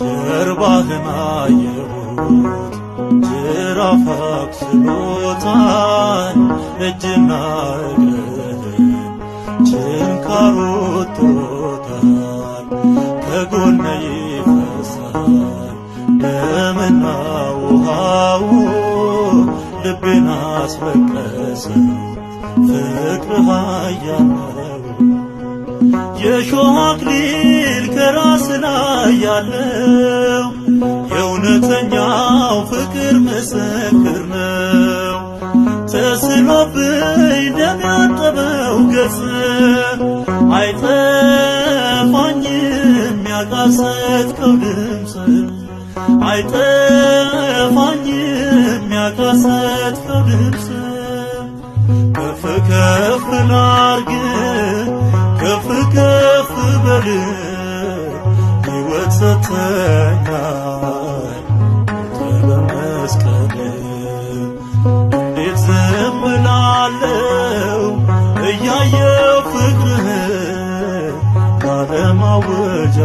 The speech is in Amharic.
ጀርባህን አየሁት ጅራፍ አቁስሎታል እጅና እግርህን ችንካር ወጥቶታል ከጎነ ይፈሳል ደምና ውሃው ልቤን አስለቀሰው ፍቅርህ ኃያል ነው የሾህ አክሊል ከራስ ላይ ያለው የእውነተኛው ፍቅር ምስክር ነው ተስሎብኝ ደም ያጠበው ገጽ አይጠፋኝም ያቃሰትከው ድምፅ አይጠፋኝም ያቃሰትከው ድምፅ ከፍ ከፍ ላርግ ከፍ ከፍ በል ሕይወት ሰጥተኛል በመስቀል እንዴት ዝም እላለሁ እያየሁ ፍቅርህን ባለማወጅ